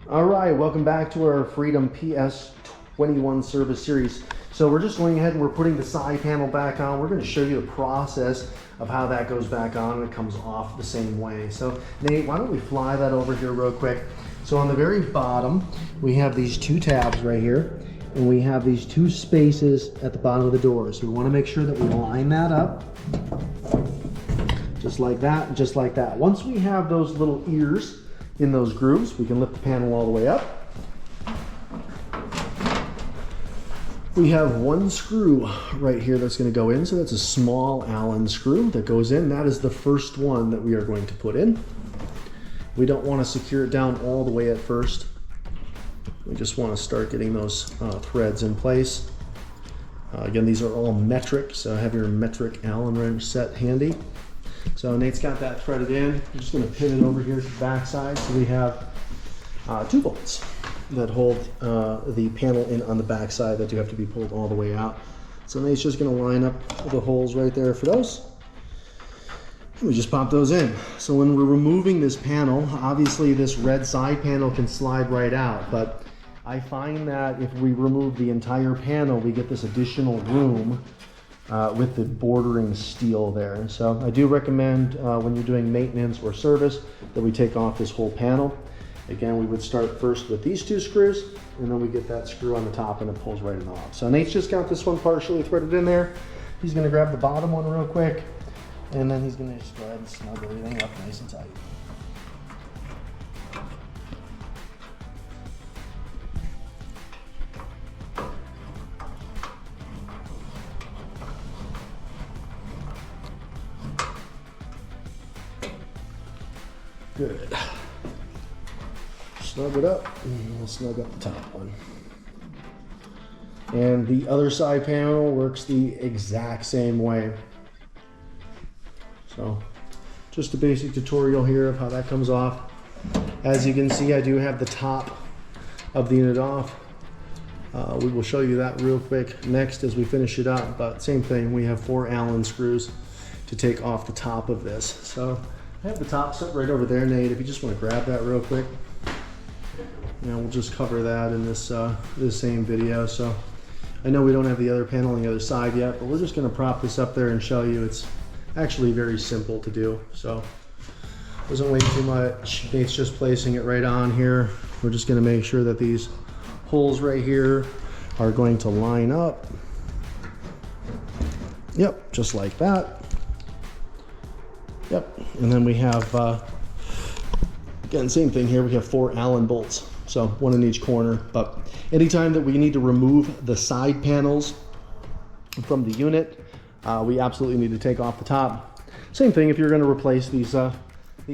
All right, welcome back to our Freedom PS21 service series. So we're just going ahead and we're putting the side panel back on. We're going to show you the process of how that goes back on and it comes off the same way. So Nate, why don't we fly that over here real quick. So on the very bottom, we have these two tabs right here, and we have these two spaces at the bottom of the door. So we want to make sure that we line that up. Just like that, just like that. Once we have those little ears in those grooves, we can lift the panel all the way up. We have one screw right here that's going to go in, so that's a small Allen screw that goes in. That is the first one that we are going to put in. We don't want to secure it down all the way at first. We just want to start getting those threads in place. Again, these are all metric, so have your metric Allen wrench set handy. So Nate's got that threaded in. I'm just going to pivot over here to the back side. So we have 2 bolts that hold the panel in on the back side that do have to be pulled all the way out. So Nate's just going to line up the holes right there for those. And we just pop those in. So when we're removing this panel, obviously this red side panel can slide right out, but I find that if we remove the entire panel, we get this additional room with the bordering steel there. So I do recommend when you're doing maintenance or service that we take off this whole panel. Again, we would start first with these 2 screws, and then we get that screw on the top and it pulls right off. So Nate's just got this one partially threaded in there. He's gonna grab the bottom one real quick, and then he's gonna just go ahead and snug everything up nice and tight. Good. Snug it up, and we'll snug up the top one. And the other side panel works the exact same way. So, just a basic tutorial here of how that comes off. As you can see, I do have the top of the unit off. We will show you that real quick next as we finish it up, but same thing, we have 4 Allen screws to take off the top of this. So, I have the top set right over there, Nate, if you just want to grab that real quick. We'll just cover that in this same video. So I know we don't have the other panel on the other side yet, but we're just going to prop this up there and show you. It's actually very simple to do, so doesn't weigh too much. Nate's just placing it right on here. We're just going to make sure that these holes right here are going to line up. Yep, just like that. Yep, and then we have, again, same thing here. We have 4 Allen bolts, so 1 in each corner. But anytime that we need to remove the side panels from the unit, we absolutely need to take off the top. Same thing if you're going to replace these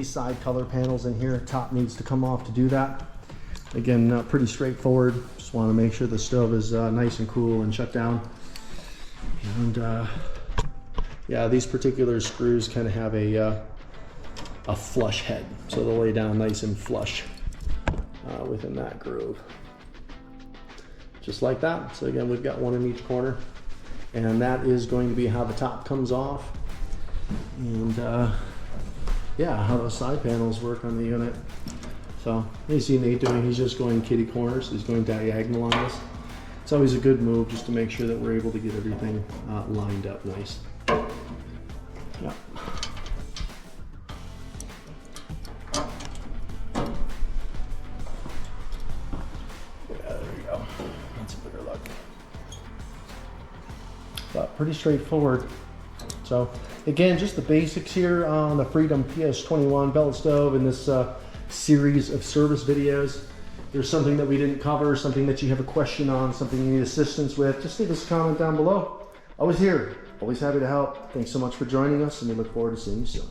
side color panels in here. Top needs to come off to do that. Again, pretty straightforward. Just want to make sure the stove is nice and cool and shut down. And yeah, these particular screws kind of have a flush head, so they'll lay down nice and flush within that groove. Just like that. So again, we've got 1 in each corner, and that is going to be how the top comes off. And yeah, how those side panels work on the unit. So you see Nate doing, he's just going kitty corners. He's going diagonal on this. It's always a good move just to make sure that we're able to get everything lined up nice. Yeah. There we go. That's a better look. But pretty straightforward. So again, just the basics here on the Freedom PS21 pellet stove in this series of service videos. If there's something that we didn't cover, something that you have a question on, something you need assistance with, just leave us a comment down below. Always here. Always happy to help. Thanks so much for joining us, and we look forward to seeing you soon.